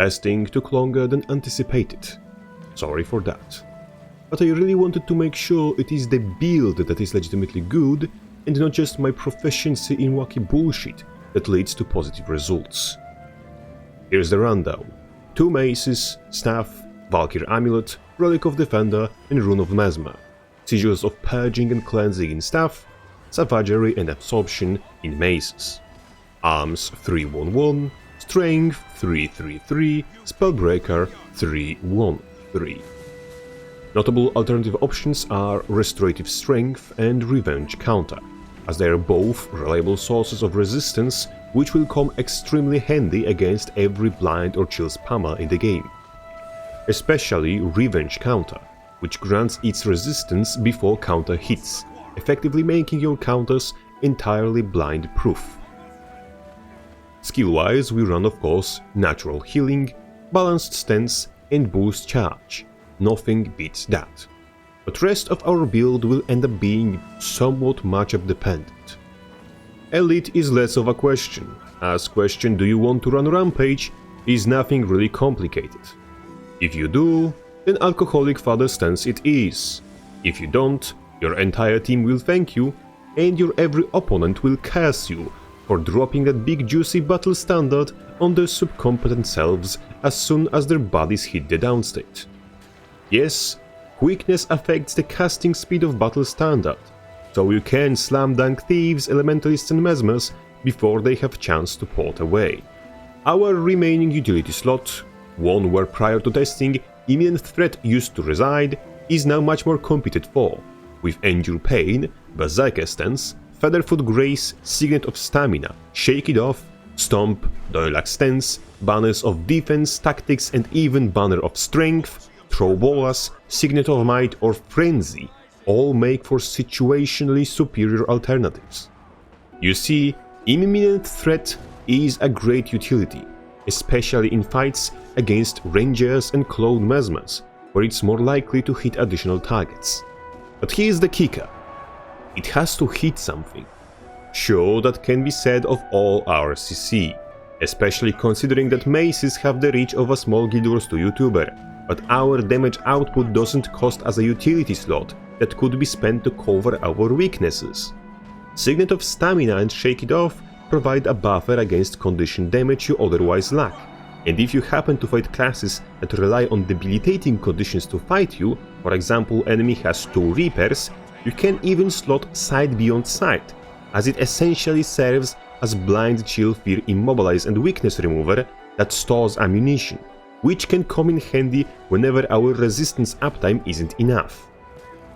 Testing took longer than anticipated. Sorry for that. But I really wanted to make sure it is the build that is legitimately good and not just my proficiency in wacky bullshit that leads to positive results. Here's the rundown. 2 maces, staff, Valkyr amulet, relic of defender and rune of mesmer, sigils of purging and cleansing in staff, savagery and absorption in maces, arms 311, strength 333, spellbreaker 313. Notable alternative options are restorative strength and revenge counter, as they are both reliable sources of resistance which will come extremely handy against every blind or chill spammer in the game. Especially revenge counter, which grants its resistance before counter hits, effectively making your counters entirely blind proof. Skill-wise, we run of course natural healing, balanced stance and boost charge. Nothing beats that. But rest of our build will end up being somewhat matchup dependent. Elite is less of a question, as question do you want to run Rampage is nothing really complicated. If you do, then Alcoholic Father stance it is. If you don't, your entire team will thank you, and your every opponent will curse you for dropping that big juicy battle standard on their subcompetent selves as soon as their bodies hit the downstate. Yes, quickness affects the casting speed of battle standard, so you can slam dunk thieves, elementalists and mesmers before they have chance to port away. Our remaining utility slot, one where prior to testing imminent threat used to reside, is now much more competed for, with Endure Pain, Berserker Stance, Featherfoot Grace, Signet of Stamina, Shake It Off, Stomp, Doylac Stance, Banners of Defense, Tactics and even Banner of Strength, Throw Bolas, Signet of Might or Frenzy all make for situationally superior alternatives. You see, imminent threat is a great utility, especially in fights against rangers and clone mesmers, where it's more likely to hit additional targets. But here's the kicker. It has to hit something. Sure, that can be said of all our CC, especially considering that maces have the reach of a small Guild Wars 2 YouTuber, but our damage output doesn't cost us a utility slot that could be spent to cover our weaknesses. Signet of Stamina and Shake It Off provide a buffer against condition damage you otherwise lack, and if you happen to fight classes that rely on debilitating conditions to fight you, for example enemy has 2 Reapers, you can even slot Sight Beyond Sight, as it essentially serves as blind, chill, fear, immobilize and weakness remover that stores ammunition, which can come in handy whenever our resistance uptime isn't enough.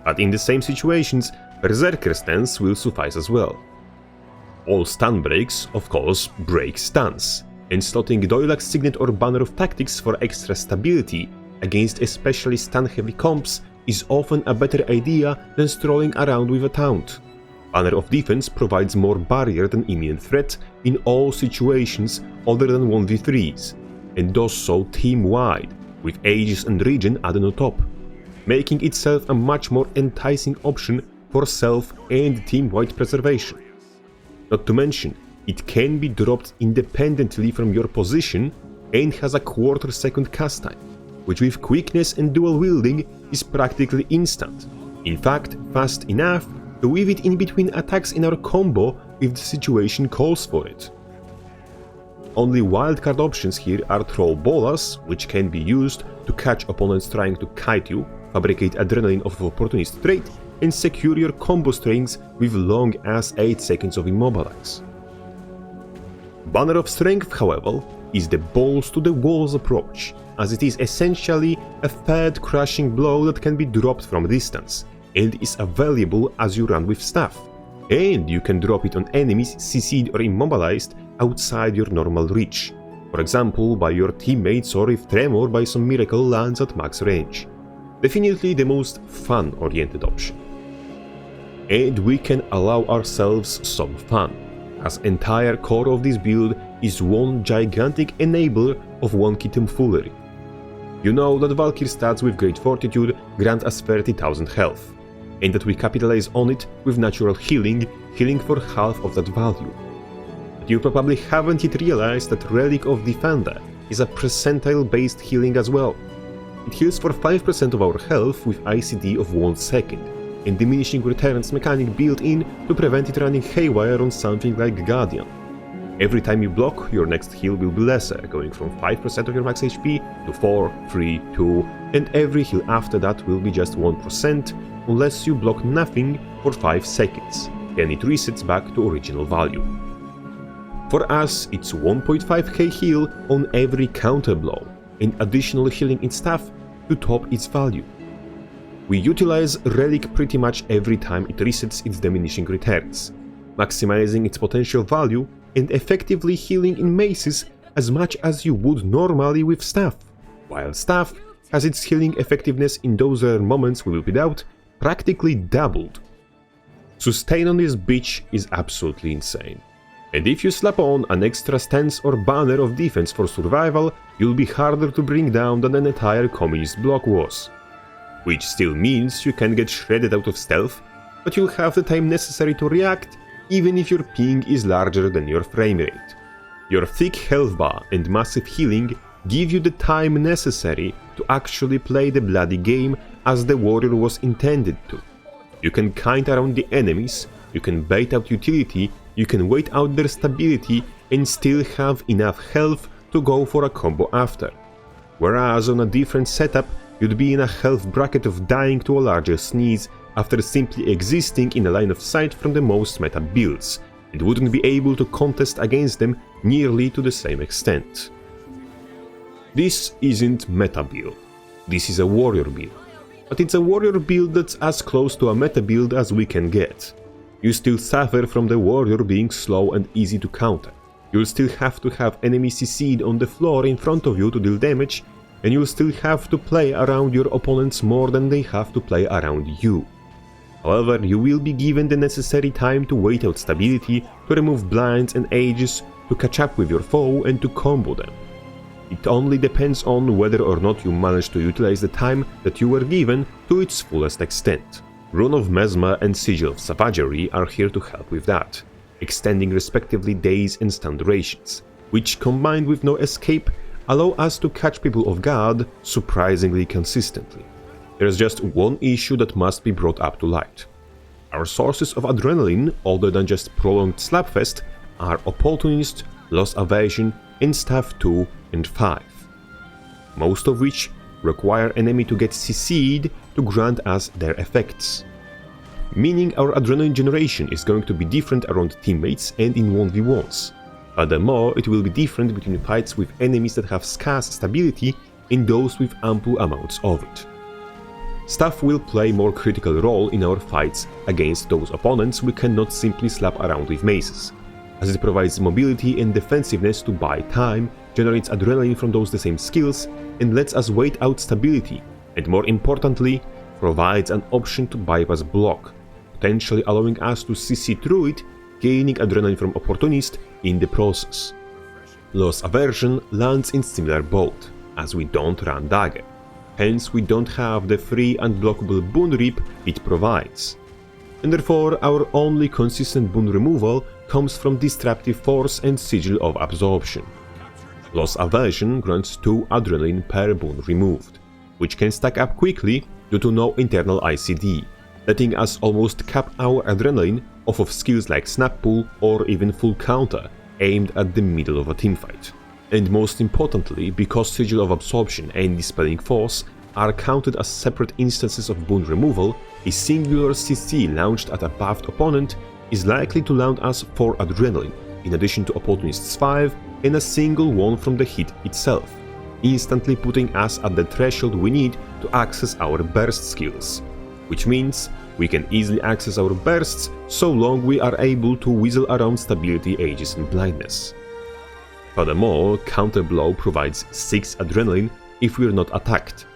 But in the same situations, Berserker Stance will suffice as well. All stun breaks, of course, break stuns, and slotting Doylac Signet or Banner of Tactics for extra stability against especially stun-heavy comps is often a better idea than strolling around with a taunt. Banner of Defense provides more barrier than imminent threat in all situations other than 1v3s, and does so team-wide, with Aegis and Regen added on top, making itself a much more enticing option for self and team-wide preservation. Not to mention, it can be dropped independently from your position and has a quarter-second cast time, which with quickness and dual wielding is practically instant, in fact fast enough to weave it in between attacks in our combo if the situation calls for it. Only wildcard options here are Throw Bolas, which can be used to catch opponents trying to kite you, fabricate Adrenaline of Opportunist trait, and secure your combo strings with long-ass 8 seconds of Immobilize. Banner of Strength, however, is the balls to the walls approach, as it is essentially a third crushing blow that can be dropped from distance, and is available as you run with staff, and you can drop it on enemies CC'd or immobilized outside your normal reach, for example by your teammates or if Tremor by some miracle lands at max range. Definitely the most fun-oriented option. And we can allow ourselves some fun, as entire core of this build is one gigantic enabler of wonky tomfoolery. You know that Valkyr stats with Great Fortitude grant us 30,000 health, and that we capitalize on it with natural healing for half of that value. But you probably haven't yet realized that Relic of Defender is a percentile-based healing as well. It heals for 5% of our health with ICD of 1 second, and diminishing returns mechanic built in to prevent it running haywire on something like Guardian. Every time you block, your next heal will be lesser, going from 5% of your max HP to 4, 3, 2, and every heal after that will be just 1% unless you block nothing for 5 seconds, then it resets back to original value. For us, it's 1.5k heal on every counter blow, and additional healing in staff to top its value. We utilize Relic pretty much every time it resets its diminishing returns, maximizing its potential value and effectively healing in maces as much as you would normally with staff, while staff has its healing effectiveness in those rare moments we will beat out practically doubled. Sustain on this bitch is absolutely insane. And if you slap on an extra stance or banner of defense for survival, you'll be harder to bring down than an entire communist block was. Which still means you can get shredded out of stealth, but you'll have the time necessary to react even if your ping is larger than your frame rate. Your thick health bar and massive healing give you the time necessary to actually play the bloody game as the warrior was intended to. You can kite around the enemies, you can bait out utility, you can wait out their stability and still have enough health to go for a combo after. Whereas on a different setup, you'd be in a health bracket of dying to a larger sneeze after simply existing in a line of sight from the most meta builds, and wouldn't be able to contest against them nearly to the same extent. This isn't meta build, this is a warrior build, but it's a warrior build that's as close to a meta build as we can get. You still suffer from the warrior being slow and easy to counter. You'll still have to have enemies CC'd on the floor in front of you to deal damage, and you'll still have to play around your opponents more than they have to play around you. However, you will be given the necessary time to wait out stability, to remove blinds and ages, to catch up with your foe and to combo them. It only depends on whether or not you manage to utilize the time that you were given to its fullest extent. Rune of Mesmer and Sigil of Savagery are here to help with that, extending respectively days and stun durations, which combined with no escape allow us to catch people off guard surprisingly consistently. There's just one issue that must be brought up to light. Our sources of adrenaline, other than just prolonged slapfest, are Opportunist, Loss Aversion, and Staff 2 and 5. Most of which require enemy to get CC'd to grant us their effects. Meaning our adrenaline generation is going to be different around teammates and in 1v1s. Furthermore, it will be different between fights with enemies that have scarce stability and those with ample amounts of it. Staff will play more critical role in our fights against those opponents we cannot simply slap around with maces, as it provides mobility and defensiveness to buy time, generates adrenaline from those the same skills, and lets us wait out stability, and more importantly, provides an option to bypass block, potentially allowing us to CC through it, gaining adrenaline from Opportunist in the process. Loss Aversion lands in similar boat, as we don't run Dagger, hence we don't have the free unblockable boon rip it provides. And therefore our only consistent boon removal comes from Disruptive Force and Sigil of Absorption. Loss Aversion grants 2 adrenaline per boon removed, which can stack up quickly due to no internal ICD, letting us almost cap our adrenaline off of skills like Snap Pull or even Full Counter aimed at the middle of a teamfight. And most importantly, because Sigil of Absorption and Dispelling Force are counted as separate instances of boon removal, a singular CC launched at a buffed opponent is likely to land us 4 adrenaline, in addition to Opportunist's 5 and a single one from the hit itself, instantly putting us at the threshold we need to access our burst skills, which means we can easily access our bursts so long we are able to weasel around stability, ages and blindness. Furthermore, Counterblow provides 6 adrenaline if we are not attacked,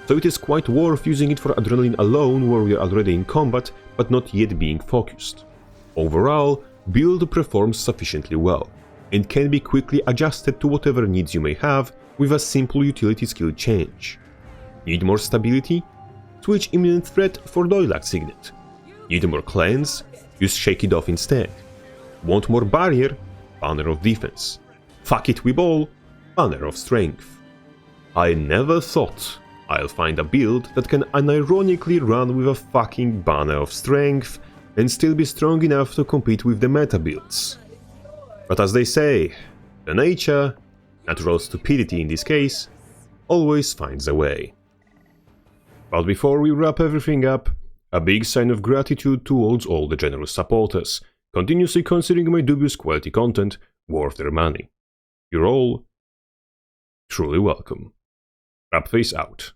so it is quite worth using it for adrenaline alone where we are already in combat but not yet being focused. Overall, build performs sufficiently well, and can be quickly adjusted to whatever needs you may have with a simple utility skill change. Need more stability? Switch Imminent Threat for Doilac Signet. Need more cleanse? Use Shake It Off instead. Want more barrier? Banner of Defense. Fuck it, we ball? Banner of Strength. I never thought I'll find a build that can unironically run with a fucking Banner of Strength and still be strong enough to compete with the meta builds. But as they say, the nature, natural stupidity in this case, always finds a way. But before we wrap everything up, a big sign of gratitude towards all the generous supporters, continuously considering my dubious quality content worth their money. You're all truly welcome. Rapface out.